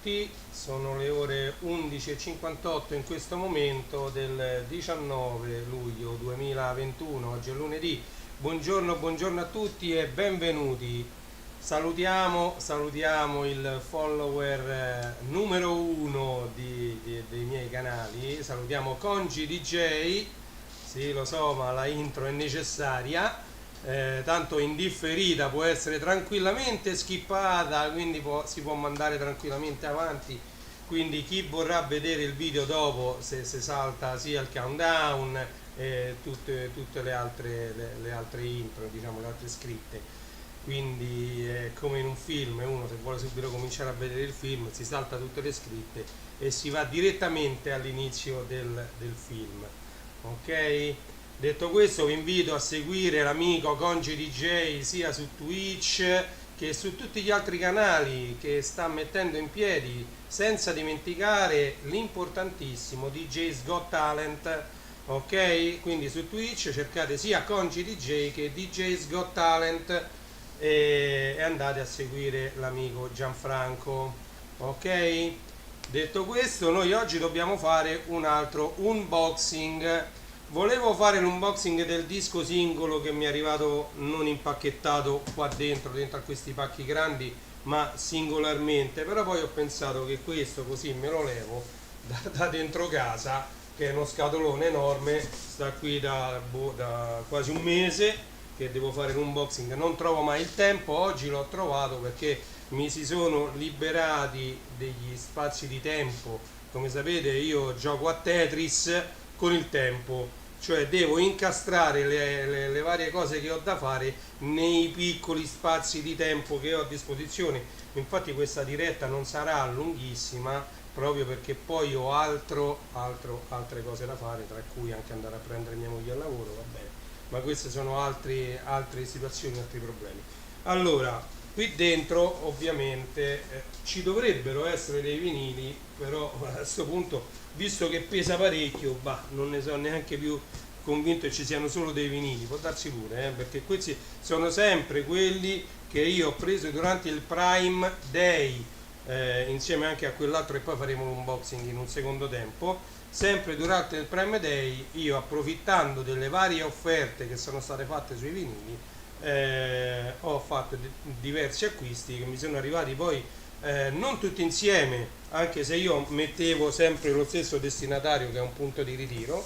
tutti, sono le ore 11:58 in questo momento del 19 luglio 2021, oggi è lunedì. Buongiorno a tutti e benvenuti. Salutiamo il follower numero uno dei miei canali, salutiamo Congi DJ, sì lo so ma la intro è necessaria. Tanto indifferita può essere tranquillamente skippata, quindi si può mandare tranquillamente avanti, quindi chi vorrà vedere il video dopo se salta sia il countdown e tutte le altre intro, diciamo le altre scritte, quindi è come in un film, uno se vuole subito cominciare a vedere il film si salta tutte le scritte e si va direttamente all'inizio del film, ok? Detto questo vi invito a seguire l'amico Congi DJ sia su Twitch che su tutti gli altri canali che sta mettendo in piedi, senza dimenticare l'importantissimo DJ's Got Talent, ok? Quindi su Twitch cercate sia Congi DJ che DJ's Got Talent e andate a seguire l'amico Gianfranco, ok? Detto questo, noi oggi dobbiamo fare un altro unboxing. Volevo fare l'unboxing del disco singolo che mi è arrivato non impacchettato qua dentro a questi pacchi grandi, ma singolarmente, però poi ho pensato che questo così me lo levo da dentro casa, che è uno scatolone enorme, sta qui da quasi un mese che devo fare l'unboxing, non trovo mai il tempo, oggi l'ho trovato perché mi si sono liberati degli spazi di tempo. Come sapete io gioco a Tetris con il tempo, cioè devo incastrare le varie cose che ho da fare nei piccoli spazi di tempo che ho a disposizione. Infatti questa diretta non sarà lunghissima proprio perché poi ho altre cose da fare, tra cui anche andare a prendere mia moglie al lavoro, va bene, ma queste sono altre situazioni, altri problemi. Allora, qui dentro ovviamente ci dovrebbero essere dei vinili, però a questo punto, visto che pesa parecchio, non ne sono neanche più convinto che ci siano solo dei vinili, può darsi pure, perché questi sono sempre quelli che io ho preso durante il Prime Day, insieme anche a quell'altro e poi faremo l'unboxing in un secondo tempo. Sempre durante il Prime Day io, approfittando delle varie offerte che sono state fatte sui vinili, ho fatto diversi acquisti che mi sono arrivati poi non tutti insieme, anche se io mettevo sempre lo stesso destinatario che è un punto di ritiro,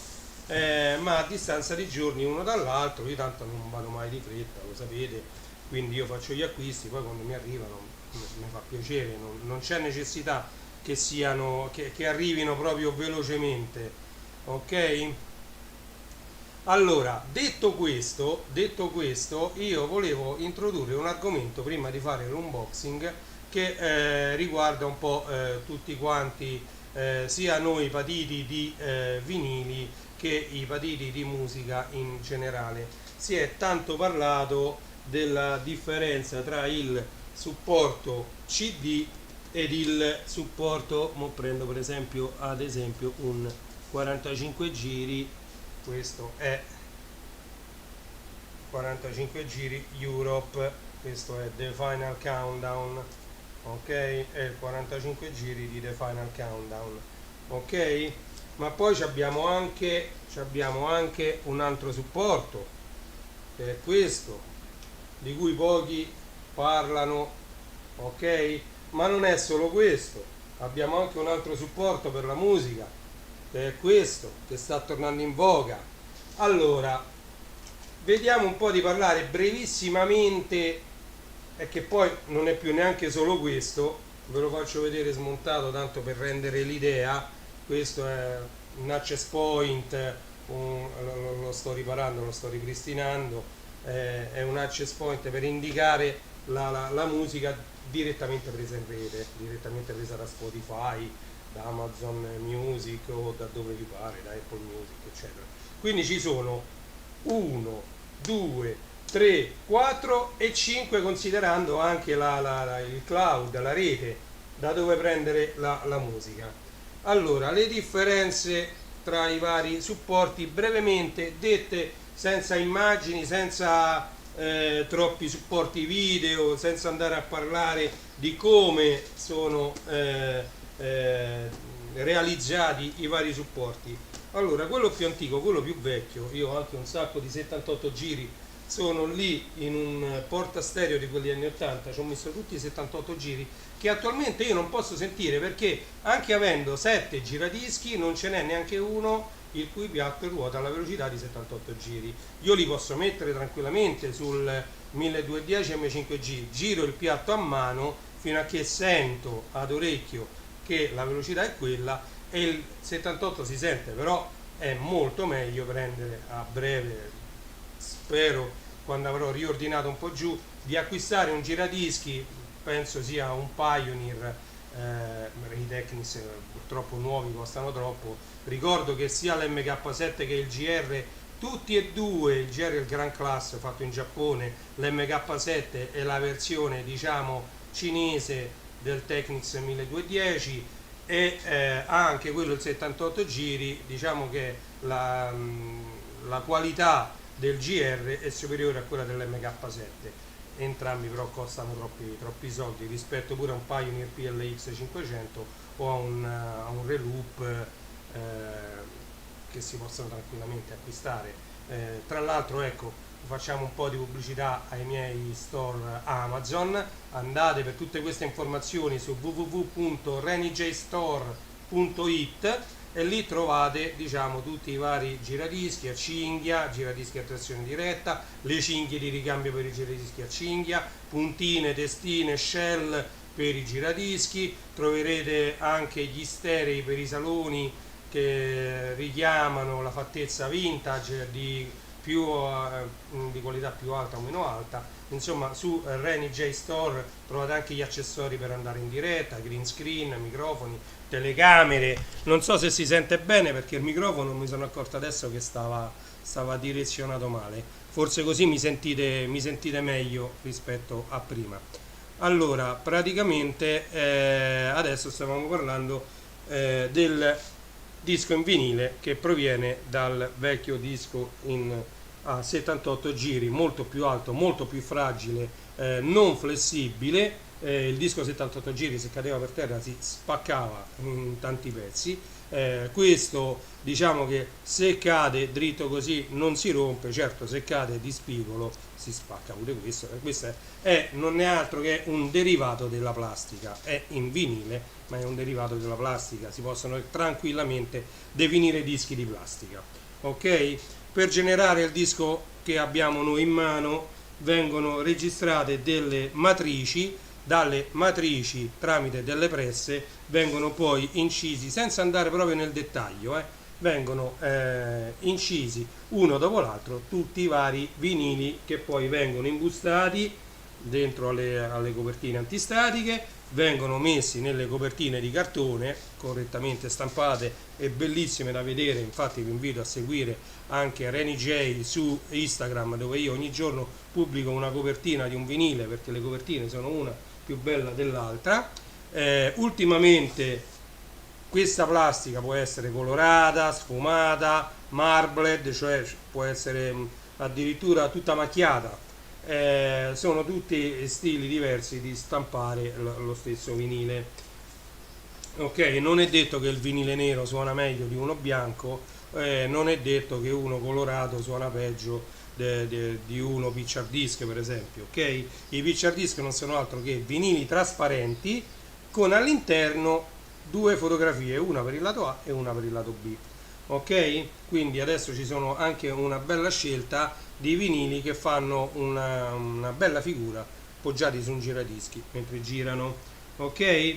ma a distanza di giorni uno dall'altro. Io tanto non vado mai di fretta, lo sapete, quindi io faccio gli acquisti, poi quando mi arrivano mi fa piacere, non c'è necessità che arrivino proprio velocemente, ok? Allora, detto questo, io volevo introdurre un argomento prima di fare l'unboxing che riguarda un po' tutti quanti, sia noi patiti di vinili che i patiti di musica in generale. Si è tanto parlato della differenza tra il supporto CD ed il supporto, prendo per esempio un 45 giri, questo è 45 giri Europe, questo è The Final Countdown, ok? È il 45 giri di The Final Countdown, ok? Ma poi abbiamo anche un altro supporto, che è questo, di cui pochi parlano, ok? Ma non è solo questo, abbiamo anche un altro supporto per la musica, che è questo, che sta tornando in voga. Allora, vediamo un po' di parlare brevissimamente, e che poi non è più neanche solo questo, ve lo faccio vedere smontato tanto per rendere l'idea. Questo è un access point, lo sto riparando, lo sto ripristinando, è un access point per indicare la musica direttamente presa in rete, direttamente presa da Spotify, da Amazon Music o da dove vi pare, da Apple Music eccetera. Quindi ci sono 1, 2, 3, 4 e 5 considerando anche il cloud, la rete da dove prendere la musica. Allora, le differenze tra i vari supporti brevemente dette, senza immagini, senza troppi supporti video, senza andare a parlare di come sono realizzati i vari supporti. Allora, quello più antico, quello più vecchio, io ho anche un sacco di 78 giri, sono lì in un portastereo di quelli anni 80, ci ho messo tutti i 78 giri che attualmente io non posso sentire, perché anche avendo 7 giradischi non ce n'è neanche uno il cui piatto ruota alla velocità di 78 giri. Io li posso mettere tranquillamente sul 1210 M5G, giro il piatto a mano fino a che sento ad orecchio che la velocità è quella, e il 78 si sente, però è molto meglio prendere a breve, spero quando avrò riordinato un po' giù, di acquistare un giradischi, penso sia un Pioneer, i Technics purtroppo nuovi costano troppo. Ricordo che sia l'MK7 che il GR, tutti e due, il GR è il Grand Class fatto in Giappone, l'MK7 è la versione diciamo cinese del Technics 1210, e anche quello il 78 giri, diciamo che la qualità del GR è superiore a quella dell'MK7. Entrambi però costano troppi soldi rispetto pure a un Pioneer PLX 500 o a un Reloop che si possono tranquillamente acquistare. Tra l'altro, ecco, facciamo un po' di pubblicità ai miei store Amazon. Andate per tutte queste informazioni su www.renijstore.it e lì trovate diciamo tutti i vari giradischi a cinghia, giradischi a trazione diretta, le cinghie di ricambio per i giradischi a cinghia, puntine, testine, shell per i giradischi. Troverete anche gli sterei per i saloni che richiamano la fattezza vintage di qualità più alta o meno alta. Insomma, su Reni J Store trovate anche gli accessori per andare in diretta, green screen, microfoni, telecamere. Non so se si sente bene perché il microfono mi sono accorto adesso che stava direzionato male. Forse così mi sentite meglio rispetto a prima. Allora, praticamente adesso stavamo parlando del disco in vinile che proviene dal vecchio disco a 78 giri, molto più alto, molto più fragile, non flessibile. Il disco 78 giri, se cadeva per terra si spaccava in tanti pezzi. Questo diciamo che se cade dritto così non si rompe, certo se cade di spigolo si spacca pure questo. Questo non è altro che un derivato della plastica, è in vinile ma è un derivato della plastica, si possono tranquillamente definire dischi di plastica. Ok? Per generare il disco che abbiamo noi in mano vengono registrate delle matrici, dalle matrici tramite delle presse vengono poi incisi, senza andare proprio nel dettaglio, vengono incisi uno dopo l'altro tutti i vari vinili che poi vengono imbustati dentro alle copertine antistatiche, vengono messi nelle copertine di cartone correttamente stampate e bellissime da vedere. Infatti vi invito a seguire anche Reni J su Instagram, dove io ogni giorno pubblico una copertina di un vinile, perché le copertine sono una più bella dell'altra. Ultimamente questa plastica può essere colorata, sfumata, marbled, cioè può essere addirittura tutta macchiata. Sono tutti stili diversi di stampare lo stesso vinile. Ok, non è detto che il vinile nero suona meglio di uno bianco, non è detto che uno colorato suona peggio di uno picture disc, per esempio. Ok, i picture disc non sono altro che vinili trasparenti con all'interno due fotografie, una per il lato A e una per il lato B. Ok, quindi adesso ci sono anche una bella scelta di vinili che fanno una bella figura poggiati su un giradischi mentre girano. Ok,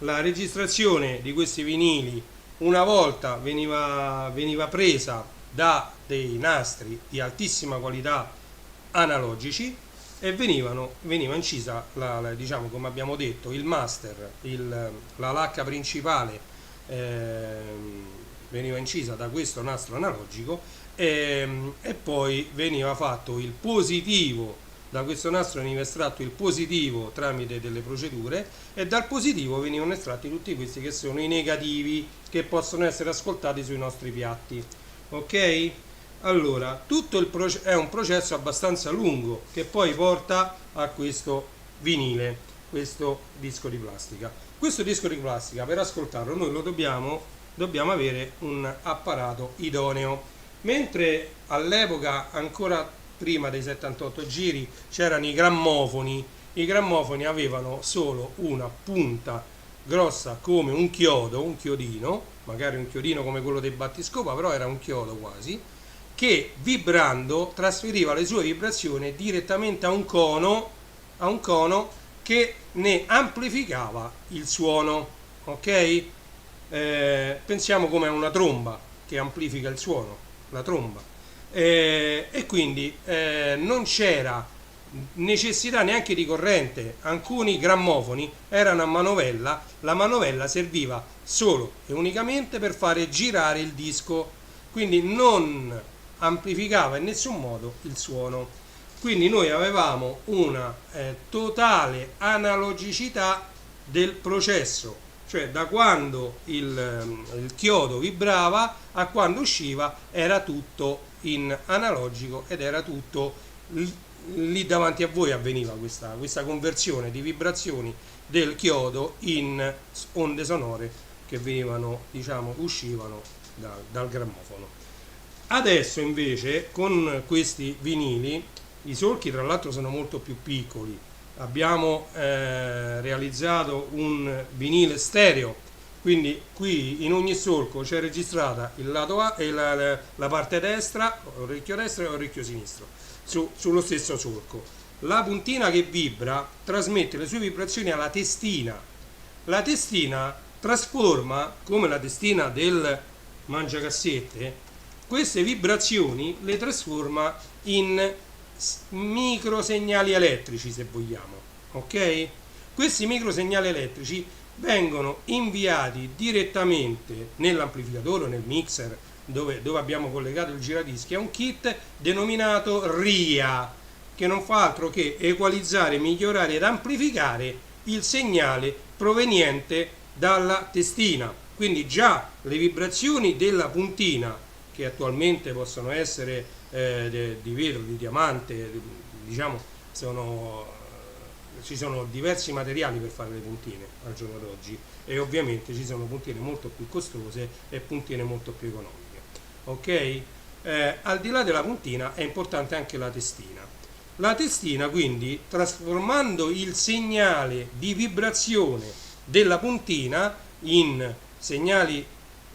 la registrazione di questi vinili una volta veniva presa da dei nastri di altissima qualità analogici e veniva incisa diciamo, come abbiamo detto, il master, la lacca principale veniva incisa da questo nastro analogico e poi veniva fatto il positivo. Da questo nastro veniva estratto il positivo tramite delle procedure e dal positivo venivano estratti tutti questi che sono i negativi che possono essere ascoltati sui nostri piatti. Ok? Allora, è un processo abbastanza lungo che poi porta a questo vinile, questo disco di plastica. Questo disco di plastica, per ascoltarlo, noi dobbiamo avere un apparato idoneo. Mentre all'epoca, ancora prima dei 78 giri, c'erano i grammofoni avevano solo una punta grossa come un chiodo, un chiodino, magari un chiodino come quello dei battiscopa, però era un chiodo quasi, che vibrando trasferiva le sue vibrazioni direttamente a un cono che ne amplificava il suono, ok? Pensiamo come a una tromba che amplifica il suono, la tromba. E quindi non c'era necessità neanche di corrente. Alcuni grammofoni erano a manovella, la manovella serviva solo e unicamente per fare girare il disco, quindi non amplificava in nessun modo il suono. Quindi noi avevamo una totale analogicità del processo, cioè da quando il chiodo vibrava a quando usciva era tutto in analogico ed era tutto lì davanti a voi avveniva questa conversione di vibrazioni del chiodo in onde sonore che venivano, diciamo, uscivano dal grammofono. Adesso invece con questi vinili i solchi tra l'altro sono molto più piccoli. Abbiamo realizzato un vinile stereo, quindi qui in ogni solco c'è registrata il lato A e la parte destra, orecchio destro e orecchio sinistro, sullo stesso solco. La puntina che vibra trasmette le sue vibrazioni alla testina. La testina trasforma, come la testina del mangiacassette, queste vibrazioni le trasforma in microsegnali elettrici, se vogliamo, ok? Questi microsegnali elettrici vengono inviati direttamente nell'amplificatore o nel mixer dove abbiamo collegato il giradischi a un kit denominato RIA, che non fa altro che equalizzare, migliorare ed amplificare il segnale proveniente dalla testina. Quindi già le vibrazioni della puntina, che attualmente possono essere di vetro, di diamante, diciamo, ci sono diversi materiali per fare le puntine al giorno d'oggi e ovviamente ci sono puntine molto più costose e puntine molto più economiche, ok? Al di là della puntina è importante anche la testina. La testina quindi, trasformando il segnale di vibrazione della puntina in segnali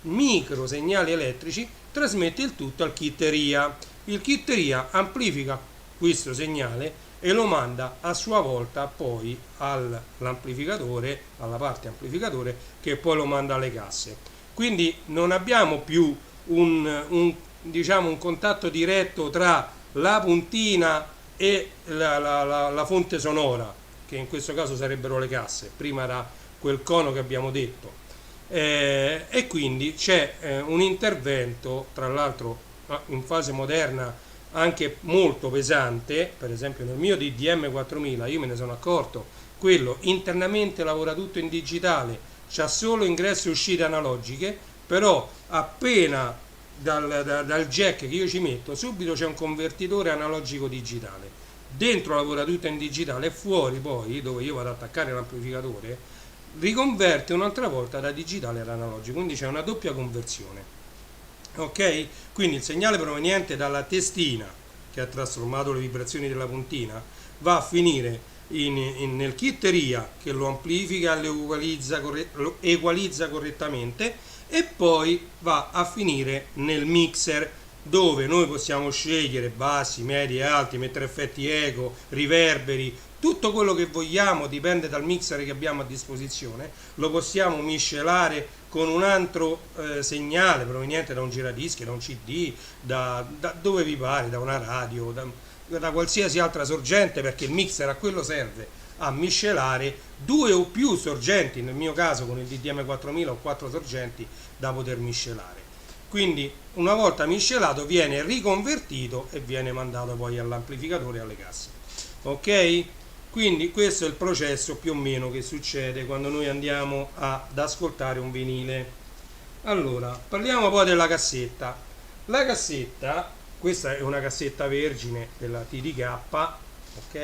micro segnali elettrici, trasmette il tutto al kit RIA. Il kit RIA amplifica questo segnale e lo manda a sua volta poi all'amplificatore, alla parte amplificatore, che poi lo manda alle casse. Quindi non abbiamo più diciamo, un contatto diretto tra la puntina e la fonte sonora, che in questo caso sarebbero le casse. Prima era quel cono che abbiamo detto. E quindi c'è un intervento, tra l'altro in fase moderna, anche molto pesante. Per esempio nel mio DDM 4000 io me ne sono accorto, quello internamente lavora tutto in digitale, c'ha solo ingresso e uscite analogiche, però appena dal jack che io ci metto subito c'è un convertitore analogico digitale, dentro lavora tutto in digitale e fuori poi, dove io vado ad attaccare l'amplificatore, riconverte un'altra volta da digitale ad analogico, quindi c'è una doppia conversione, ok? Quindi il segnale proveniente dalla testina, che ha trasformato le vibrazioni della puntina, va a finire nel kit RIA, che lo amplifica, lo equalizza correttamente, e poi va a finire nel mixer, dove noi possiamo scegliere bassi, medi e alti, mettere effetti eco, riverberi, tutto quello che vogliamo, dipende dal mixer che abbiamo a disposizione. Lo possiamo miscelare con un altro segnale proveniente da un giradischi, da un CD, da dove vi pare, da una radio, da qualsiasi altra sorgente, perché il mixer a quello serve, a miscelare due o più sorgenti. Nel mio caso con il DDM 4000 ho 4 sorgenti da poter miscelare. Quindi una volta miscelato viene riconvertito e viene mandato poi all'amplificatore e alle casse, ok? Quindi questo è il processo più o meno che succede quando noi andiamo ad ascoltare un vinile. Allora, parliamo poi della cassetta. La cassetta questa è una cassetta vergine della TDK, ok?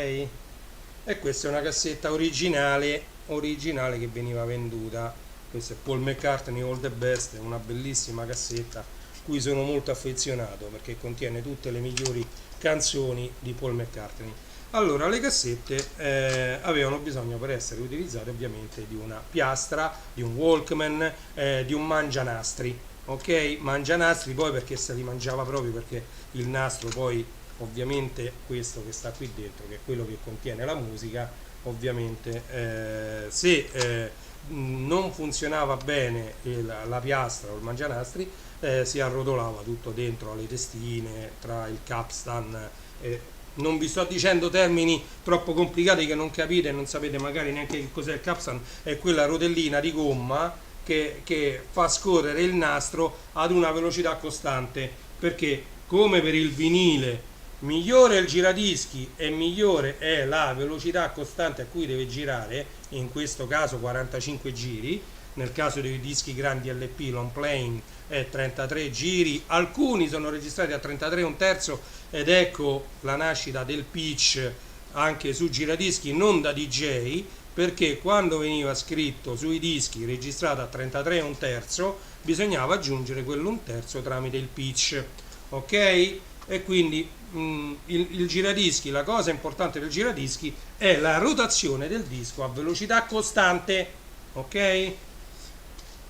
E questa è una cassetta originale che veniva venduta. Questo è Paul McCartney All the Best, è una bellissima cassetta cui sono molto affezionato perché contiene tutte le migliori canzoni di Paul McCartney. Allora, le cassette avevano bisogno, per essere utilizzate, ovviamente di una piastra, di un Walkman, di un mangianastri, ok? Mangianastri poi perché se li mangiava proprio, perché il nastro poi, ovviamente, questo che sta qui dentro, che è quello che contiene la musica, ovviamente se non funzionava bene la piastra o il mangianastri, si arrotolava tutto dentro alle testine, tra il capstan. Non vi sto dicendo termini troppo complicati che non capite e non sapete magari neanche che cos'è il capstan. È quella rotellina di gomma che fa scorrere il nastro ad una velocità costante, perché come per il vinile migliore è il giradischi e migliore è la velocità costante a cui deve girare, in questo caso 45 giri, nel caso dei dischi grandi LP long playing è 33 giri, alcuni sono registrati a 33 un terzo, ed ecco la nascita del pitch anche su giradischi non da DJ, perché quando veniva scritto sui dischi registrato a 33 un terzo bisognava aggiungere quello un terzo tramite il pitch, ok? E quindi il giradischi, la cosa importante del giradischi è la rotazione del disco a velocità costante, ok?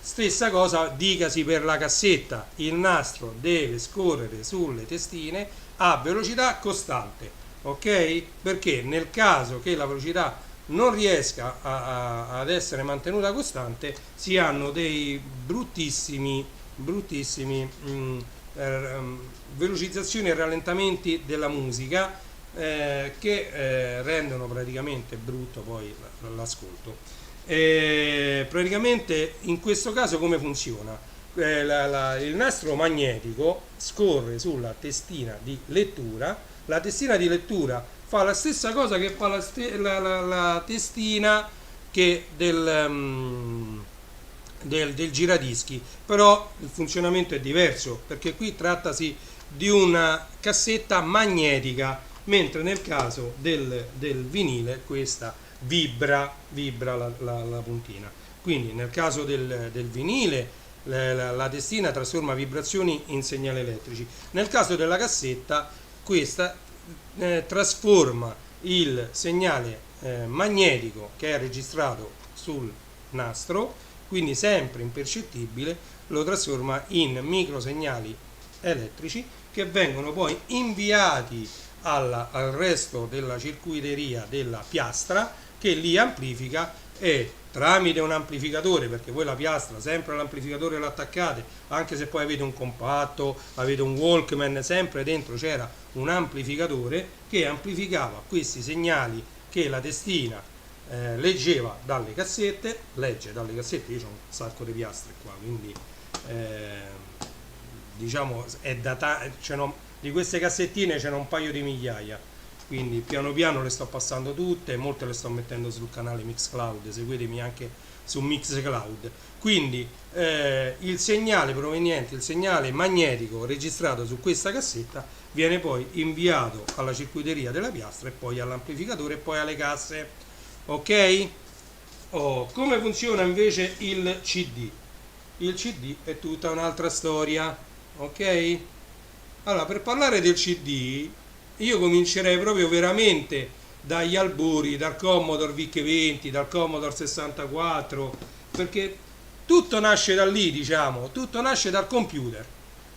Stessa cosa dicasi per la cassetta, il nastro deve scorrere sulle testine a velocità costante, ok? Perché nel caso che la velocità non riesca ad essere mantenuta costante, si hanno dei bruttissimi velocizzazioni e rallentamenti della musica che rendono praticamente brutto poi l'ascolto. Praticamente in questo caso come funziona? Il nastro magnetico scorre sulla testina di lettura, la testina di lettura fa la stessa cosa che fa la testina che del giradischi, però il funzionamento è diverso, perché qui trattasi di una cassetta magnetica, mentre nel caso del vinile questa vibra la puntina. Quindi nel caso del vinile la testina trasforma vibrazioni in segnali elettrici, nel caso della cassetta questa trasforma il segnale magnetico che è registrato sul nastro, quindi sempre impercettibile, lo trasforma in microsegnali elettrici che vengono poi inviati al resto della circuiteria della piastra, che li amplifica, e tramite un amplificatore, perché voi la piastra sempre all'amplificatore l'attaccate, anche se poi avete un compatto, avete un Walkman, sempre dentro c'era un amplificatore che amplificava questi segnali che la testina leggeva dalle cassette, legge dalle cassette. Io ho un sacco di piastre qua, quindi diciamo è di queste cassettine c'erano un paio di migliaia, quindi piano piano le sto passando tutte, molte le sto mettendo sul canale Mixcloud, seguitemi anche su Mixcloud. Quindi il segnale proveniente, il segnale magnetico registrato su questa cassetta viene poi inviato alla circuiteria della piastra e poi all'amplificatore e poi alle casse, ok? Come funziona invece il CD? Il CD è tutta un'altra storia, ok? Allora, per parlare del CD io comincerei proprio veramente dagli albori, dal Commodore VIC-20, dal Commodore 64, perché tutto nasce da lì, diciamo, tutto nasce dal computer.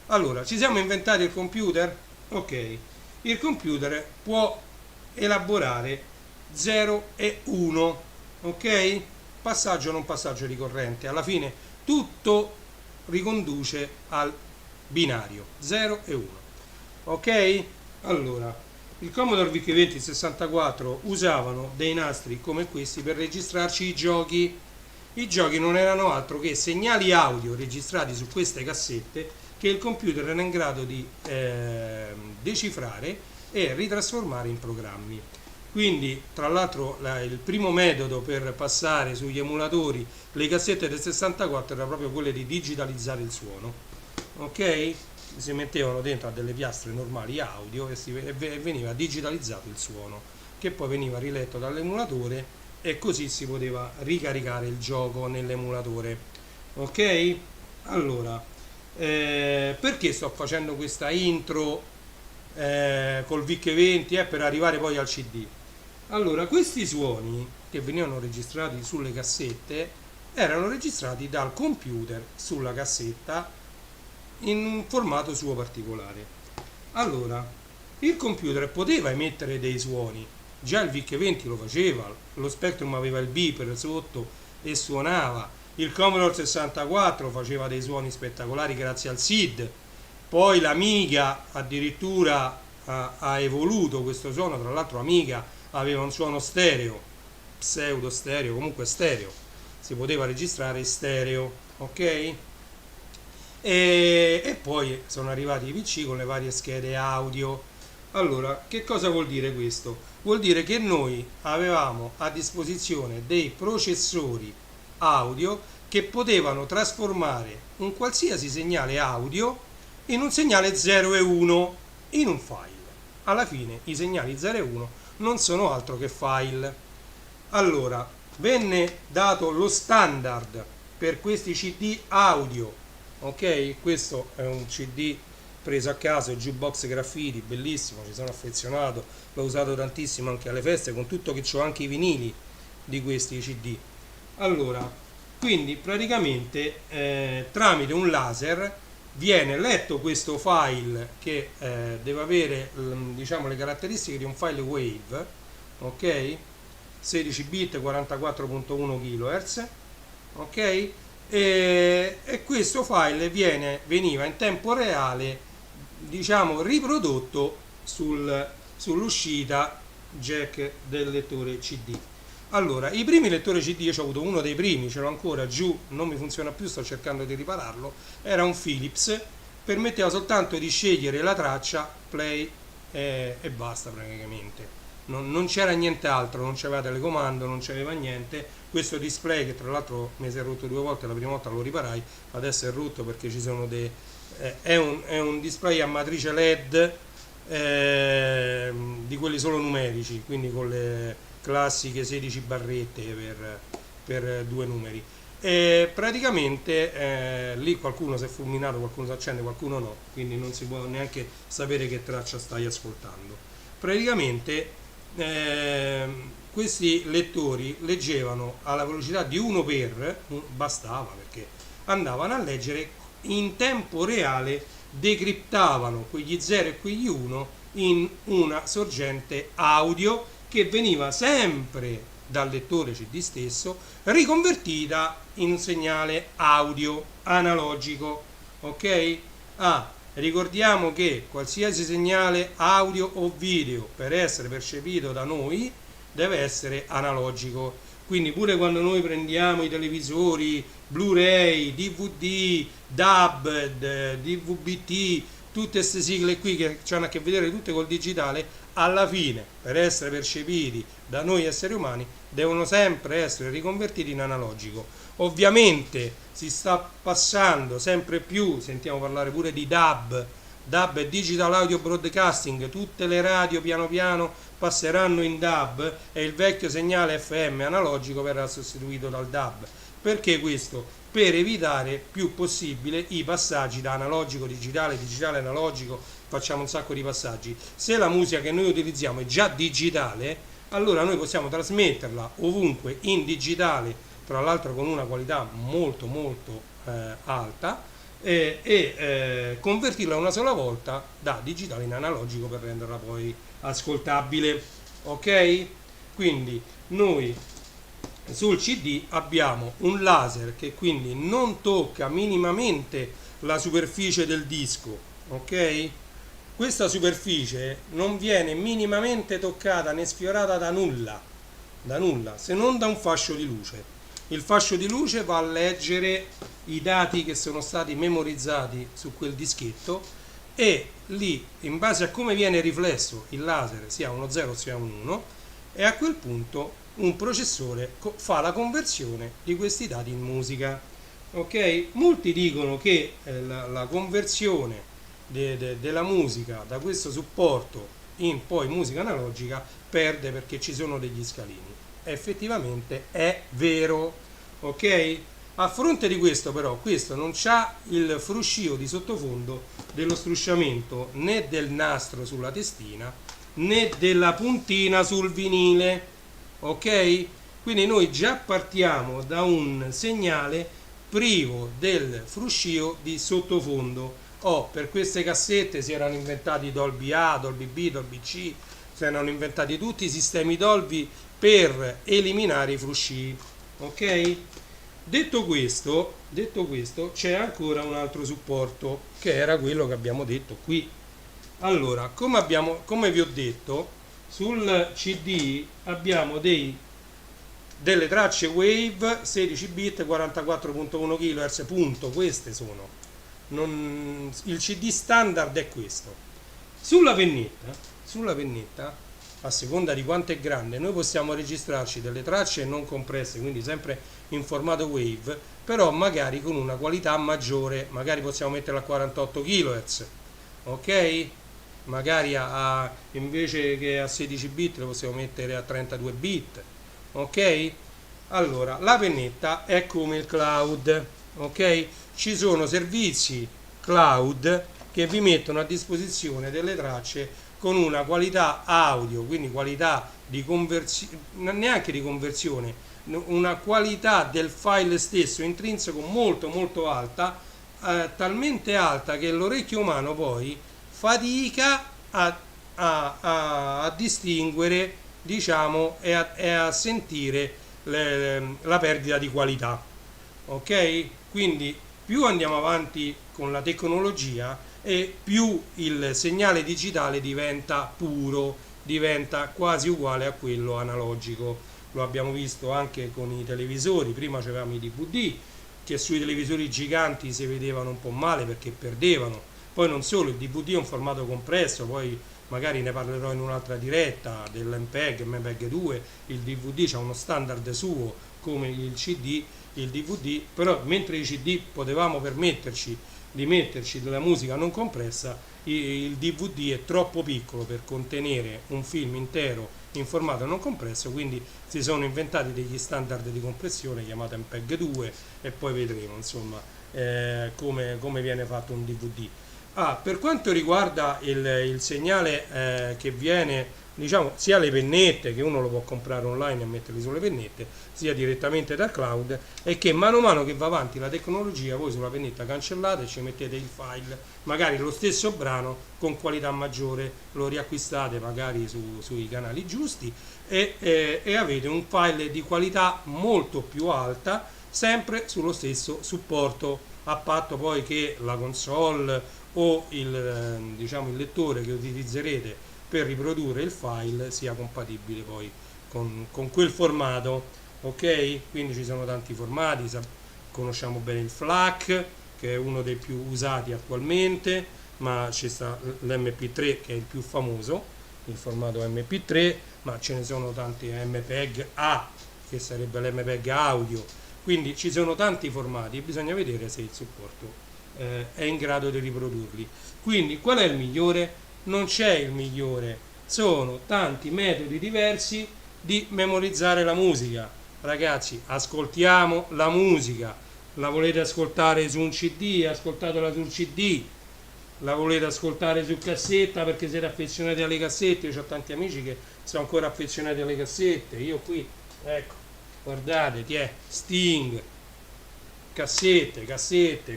Allora, ci siamo inventati il computer? Ok, il computer può elaborare 0 e 1, ok? Passaggio o non passaggio di corrente, alla fine tutto riconduce al binario 0 e 1, ok? Allora, il Commodore VIC-20 e 64 usavano dei nastri come questi per registrarci i giochi. I giochi non erano altro che segnali audio registrati su queste cassette che il computer era in grado di decifrare e ritrasformare in programmi. Quindi, tra l'altro, il primo metodo per passare sugli emulatori le cassette del 64 era proprio quello di digitalizzare il suono, ok? si mettevano dentro a delle piastre normali audio e veniva digitalizzato il suono, che poi veniva riletto dall'emulatore e così si poteva ricaricare il gioco nell'emulatore. Ok? Allora, perché sto facendo questa intro col VIC-20 per arrivare poi al CD? Allora, questi suoni che venivano registrati sulle cassette erano registrati dal computer sulla cassetta in un formato suo particolare. Allora, il computer poteva emettere dei suoni, già il VIC-20 lo faceva, lo Spectrum aveva il beeper sotto e suonava, il Commodore 64 faceva dei suoni spettacolari grazie al SID, poi l'Amiga addirittura ha evoluto questo suono, tra l'altro Amiga aveva un suono stereo, pseudo stereo, comunque stereo, si poteva registrare stereo, ok? E poi sono arrivati i PC con le varie schede audio. Allora, che cosa vuol dire questo? Vuol dire che noi avevamo a disposizione dei processori audio che potevano trasformare un qualsiasi segnale audio in un segnale 0 e 1 in un file. Alla fine i segnali 0 e 1 non sono altro che file. Allora, venne dato lo standard per questi CD audio. Ok, questo è un CD preso a caso, Jukebox Graffiti, bellissimo, ci sono affezionato, l'ho usato tantissimo anche alle feste, con tutto che ho anche i vinili di questi CD. Allora, quindi praticamente tramite un laser viene letto questo file che deve avere diciamo le caratteristiche di un file wave, ok? 16 bit 44.1 kHz, ok? E questo file veniva in tempo reale, diciamo, riprodotto sull'uscita jack del lettore CD. Allora, i primi lettori CD, io ho avuto uno dei primi, ce l'ho ancora giù, non mi funziona più, sto cercando di ripararlo, era un Philips, permetteva soltanto di scegliere la traccia, play e basta praticamente. Non c'era nient'altro, non c'aveva telecomando, non c'aveva niente. Questo display, che tra l'altro mi si è rotto 2 volte, la prima volta lo riparai, adesso è rotto perché ci sono è un display a matrice LED di quelli solo numerici, quindi con le classiche 16 barrette per 2 numeri. E praticamente lì qualcuno si è fulminato, qualcuno si accende, qualcuno no, quindi non si può neanche sapere che traccia stai ascoltando. Praticamente questi lettori leggevano alla velocità di 1 per, bastava perché andavano a leggere in tempo reale, decriptavano quegli 0 e quegli 1 in una sorgente audio che veniva sempre dal lettore CD stesso, riconvertita in un segnale audio analogico, ok? Ricordiamo che qualsiasi segnale audio o video per essere percepito da noi deve essere analogico, quindi pure quando noi prendiamo i televisori, Blu-ray, DVD, DAB, DVB-T, tutte queste sigle qui che hanno a che vedere tutte col digitale, alla fine per essere percepiti da noi esseri umani devono sempre essere riconvertiti in analogico. Ovviamente si sta passando sempre più, sentiamo parlare pure di DAB e Digital Audio Broadcasting, tutte le radio piano piano passeranno in DAB e il vecchio segnale FM analogico verrà sostituito dal DAB. Perché questo? Per evitare più possibile i passaggi da analogico, digitale, digitale, analogico, facciamo un sacco di passaggi. Se la musica che noi utilizziamo è già digitale, allora noi possiamo trasmetterla ovunque in digitale, tra l'altro con una qualità molto molto alta, e convertirla una sola volta da digitale in analogico per renderla poi ascoltabile. Ok? Quindi noi sul CD abbiamo un laser che quindi non tocca minimamente la superficie del disco, ok? Questa superficie non viene minimamente toccata né sfiorata da nulla, se non da un fascio di luce. Il fascio di luce va a leggere i dati che sono stati memorizzati su quel dischetto e lì, in base a come viene riflesso il laser, sia uno 0 sia un 1, e a quel punto un processore fa la conversione di questi dati in musica. Ok? Molti dicono che la conversione della musica da questo supporto in poi musica analogica perde perché ci sono degli scalini. Effettivamente è vero, ok? A fronte di questo però, questo non c'ha il fruscio di sottofondo dello strusciamento né del nastro sulla testina né della puntina sul vinile, ok? Quindi noi già partiamo da un segnale privo del fruscio di sottofondo. Per queste cassette si erano inventati Dolby A, Dolby B, Dolby C, si erano inventati tutti i sistemi Dolby per eliminare i frusci, ok? Detto questo, c'è ancora un altro supporto che era quello che abbiamo detto qui. Allora, come vi ho detto, sul CD abbiamo delle tracce Wave 16 bit 44.1 kHz, punto, queste sono. Il CD standard è questo. Sulla pennetta, a seconda di quanto è grande, noi possiamo registrarci delle tracce non compresse, quindi sempre in formato Wave, però magari con una qualità maggiore, magari possiamo metterla a 48 kHz, ok? Magari invece che a 16 bit lo possiamo mettere a 32 bit, ok? Allora, la pennetta è come il cloud, ok? Ci sono servizi cloud che vi mettono a disposizione delle tracce con una qualità audio, quindi qualità di conversione, neanche di conversione, una qualità del file stesso intrinseco molto molto alta, talmente alta che l'orecchio umano poi fatica a distinguere, diciamo, e a sentire la perdita di qualità, ok? Quindi più andiamo avanti con la tecnologia e più il segnale digitale diventa puro, diventa quasi uguale a quello analogico. Lo abbiamo visto anche con i televisori, prima c'avevamo i DVD che sui televisori giganti si vedevano un po' male perché perdevano. Poi non solo, il DVD è un formato compresso, poi magari ne parlerò in un'altra diretta dell'MPEG, MPEG 2, il DVD c'ha uno standard suo come il CD, il DVD, però mentre i CD potevamo permetterci di metterci della musica non compressa, il DVD è troppo piccolo per contenere un film intero in formato non compresso, quindi si sono inventati degli standard di compressione chiamati MPEG 2 e poi vedremo insomma come viene fatto un DVD. Per quanto riguarda il segnale che viene, diciamo, sia le pennette, che uno lo può comprare online e metterli sulle pennette, sia direttamente dal cloud, è che mano a mano che va avanti la tecnologia, voi sulla pennetta cancellate e ci mettete il file, magari lo stesso brano con qualità maggiore, lo riacquistate magari sui canali giusti e avete un file di qualità molto più alta, sempre sullo stesso supporto, a patto poi che la console o diciamo, il lettore che utilizzerete per riprodurre il file sia compatibile poi con quel formato, ok? Quindi ci sono tanti formati, conosciamo bene il FLAC che è uno dei più usati attualmente, ma ci sta l'MP3 che è il più famoso, il formato MP3, ma ce ne sono tanti, MPEG A che sarebbe l'MPEG audio, quindi ci sono tanti formati e bisogna vedere se il supporto è in grado di riprodurli. Quindi qual è il migliore? Non c'è il migliore, sono tanti metodi diversi di memorizzare la musica. Ragazzi, ascoltiamo la musica. La volete ascoltare su un CD? Ascoltatela sul CD. La volete ascoltare su cassetta perché siete affezionati alle cassette? Io ho tanti amici che sono ancora affezionati alle cassette. Io qui, ecco, guardate, Sting, cassette,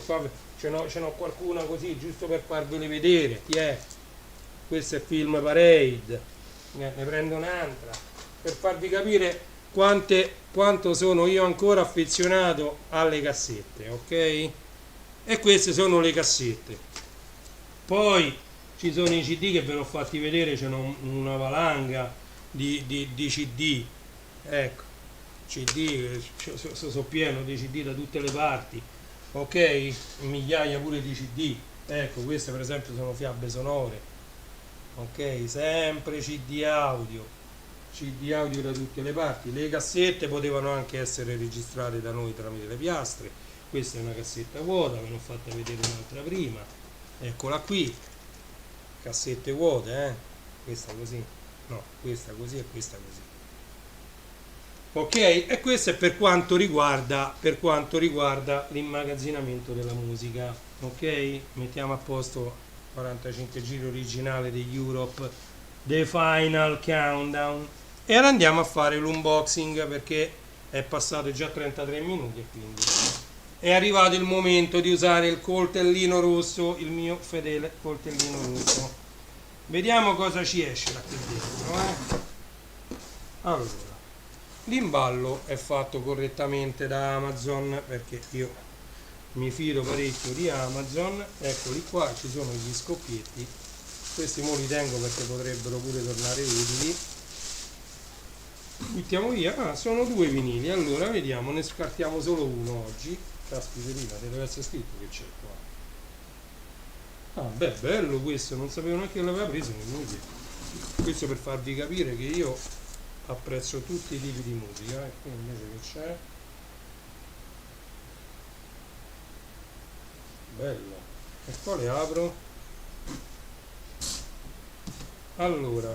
qua ce n'ho qualcuna così giusto per farvele vedere, questo è Film Parade, ne prendo un'altra per farvi capire quanto sono io ancora affezionato alle cassette, ok? E queste sono le cassette. Poi ci sono i CD che ve l'ho fatti vedere, c'è una valanga di CD, ecco, CD, sono pieno di CD da tutte le parti, ok? Migliaia pure di CD, ecco, queste per esempio sono fiabe sonore, ok? Sempre CD audio da tutte le parti. Le cassette potevano anche essere registrate da noi tramite le piastre. Questa è una cassetta vuota, ve l'ho fatta vedere un'altra prima, eccola qui, cassette vuote, questa così, no, questa così e questa così. Ok, e questo è per quanto riguarda l'immagazzinamento della musica. Ok, mettiamo a posto 45 giri originale di Europe, The Final Countdown, e ora andiamo a fare l'unboxing perché è passato già 33 minuti e quindi è arrivato il momento di usare il coltellino rosso, il mio fedele coltellino rosso. Vediamo cosa ci esce da qui dentro. Allora, l'imballo è fatto correttamente da Amazon perché io mi fido parecchio di Amazon. Eccoli qua, ci sono gli scoppietti. Questi mo li tengo perché potrebbero pure tornare utili. Mettiamo via. Sono due vinili. Allora vediamo, ne scartiamo solo uno oggi. Caspiterina, deve essere scritto che c'è qua. Beh, bello questo, non sapevo neanche che l'aveva preso. Questo per farvi capire che io apprezzo tutti i tipi di musica. E qui invece che c'è? Bello. E poi le apro. Allora,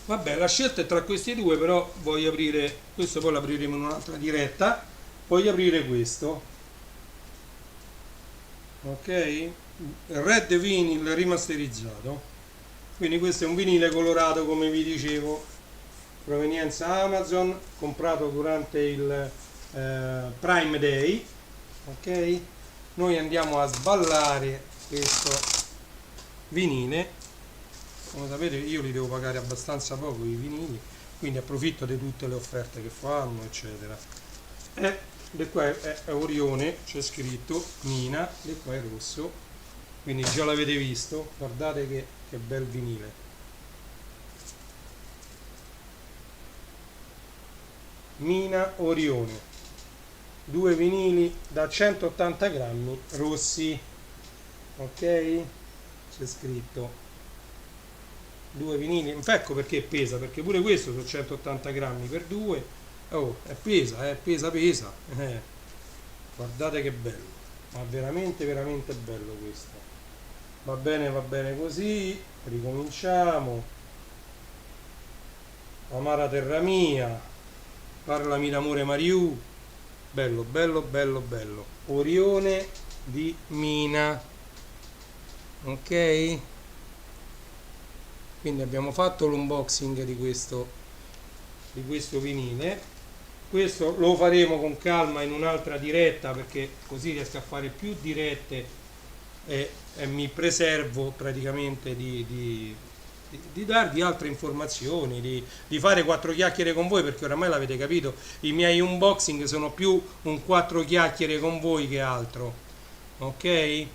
vabbè, la scelta è tra questi due, però voglio aprire questo, poi l'apriremo in un'altra diretta. Voglio aprire questo, ok? Red Vinyl rimasterizzato. Quindi questo è un vinile colorato, come vi dicevo, provenienza Amazon, comprato durante il Prime Day. Ok, noi andiamo a sballare questo vinile. Come sapete io li devo pagare abbastanza poco i vinili, quindi approfitto di tutte le offerte che fanno, eccetera. E qua è Orione, c'è scritto Mina, e qua è rosso, quindi già l'avete visto. Guardate che bel vinile. Mina Orione, due vinili da 180 grammi rossi, ok, c'è scritto due vinili. Ecco perché pesa, perché pure questo sono 180 grammi per due. Oh, pesa. Guardate che bello, ma veramente veramente bello questo. Va bene così. Ricominciamo. Amara terra mia, parlami d'amore Mariù. Bello. Orione di Mina. Ok, quindi abbiamo fatto l'unboxing di questo vinile. Questo lo faremo con calma in un'altra diretta perché così riesco a fare più dirette e mi preservo praticamente di darvi altre informazioni, di fare quattro chiacchiere con voi, perché oramai l'avete capito, i miei unboxing sono più un quattro chiacchiere con voi che altro. Ok,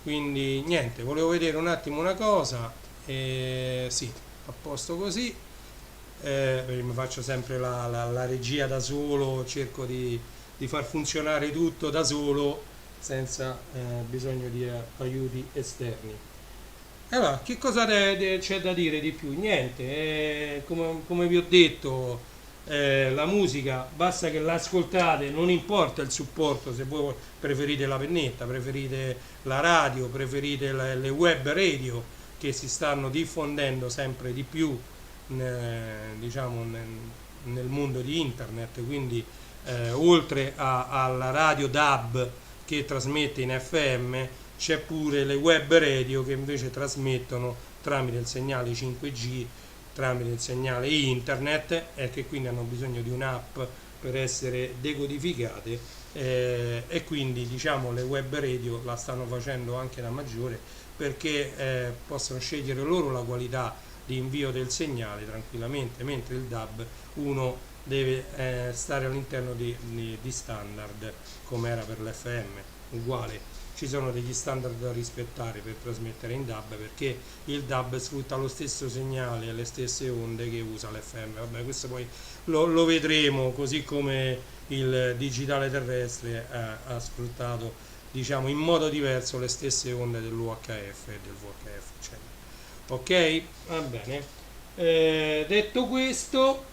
quindi niente, volevo vedere un attimo una cosa. Sì, a posto così. Mi faccio sempre la regia da solo, cerco di far funzionare tutto da solo senza bisogno di aiuti esterni. Allora, che cosa c'è da dire di più? Niente, come vi ho detto, la musica basta che l'ascoltate, non importa il supporto, se voi preferite la pennetta, preferite la radio, preferite le web radio che si stanno diffondendo sempre di più diciamo nel mondo di internet, quindi oltre alla radio DAB che trasmette in FM, c'è pure le web radio che invece trasmettono tramite il segnale 5G, tramite il segnale internet, e che quindi hanno bisogno di un'app per essere decodificate, e quindi diciamo le web radio la stanno facendo anche da maggiore perché possono scegliere loro la qualità di invio del segnale tranquillamente, mentre il DAB uno deve stare all'interno di standard come era per l'FM, uguale. Ci sono degli standard da rispettare per trasmettere in DAB perché il DAB sfrutta lo stesso segnale e le stesse onde che usa l'FM. Vabbè, questo poi lo vedremo, così come il digitale terrestre ha sfruttato diciamo in modo diverso le stesse onde dell'UHF e del VHF, eccetera. Ok, va bene. Detto questo,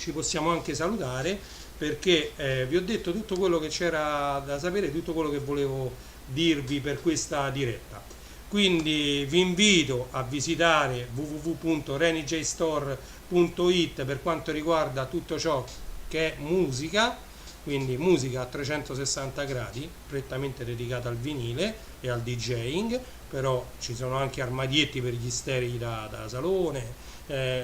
ci possiamo anche salutare, perché vi ho detto tutto quello che c'era da sapere, tutto quello che volevo dirvi per questa diretta. Quindi vi invito a visitare www.renijstore.it per quanto riguarda tutto ciò che è musica, quindi musica a 360 gradi, prettamente dedicata al vinile e al DJing, però ci sono anche armadietti per gli sterei da salone,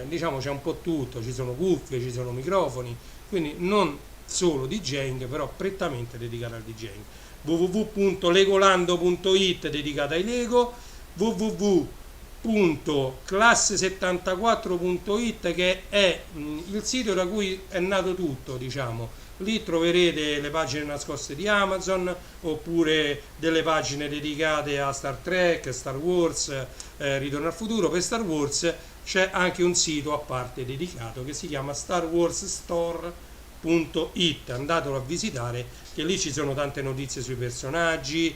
diciamo c'è un po' tutto, ci sono cuffie, ci sono microfoni, quindi non solo DJing, però prettamente dedicata al DJing. www.legolando.it dedicata ai Lego, www.classe74.it che è il sito da cui è nato tutto, diciamo. Lì troverete le pagine nascoste di Amazon, oppure delle pagine dedicate a Star Trek, Star Wars, Ritorno al futuro. Per Star Wars c'è anche un sito a parte dedicato che si chiama starwarsstore.it, andatelo a visitare, che lì ci sono tante notizie sui personaggi,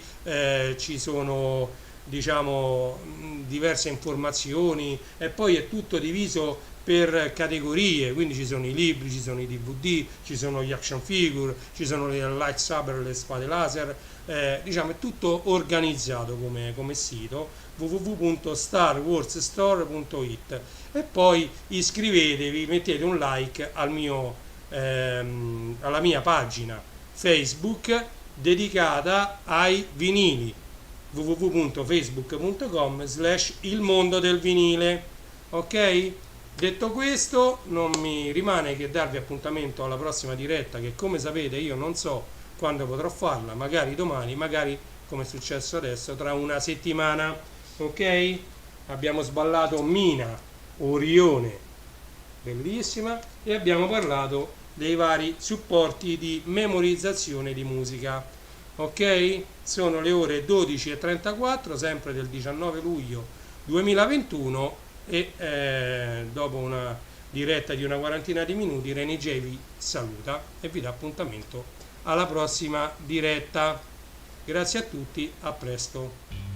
ci sono, diciamo, diverse informazioni, e poi è tutto diviso per categorie, quindi ci sono i libri, ci sono i DVD, ci sono gli action figure, ci sono le lightsaber, le spade laser, diciamo è tutto organizzato come sito, www.starwarsstore.it, e poi iscrivetevi, mettete un like alla mia pagina Facebook dedicata ai vinili, www.facebook.com/il mondo del vinile. Ok? Detto questo, non mi rimane che darvi appuntamento alla prossima diretta, che come sapete io non so quando potrò farla, magari domani, magari come è successo adesso tra una settimana. Ok? Abbiamo sballato Mina, Orione, bellissima, e abbiamo parlato dei vari supporti di memorizzazione di musica. Ok? Sono le ore 12:34, sempre del 19 luglio 2021, e dopo una diretta di una quarantina di minuti Reni J vi saluta e vi dà appuntamento alla prossima diretta. Grazie a tutti, a presto.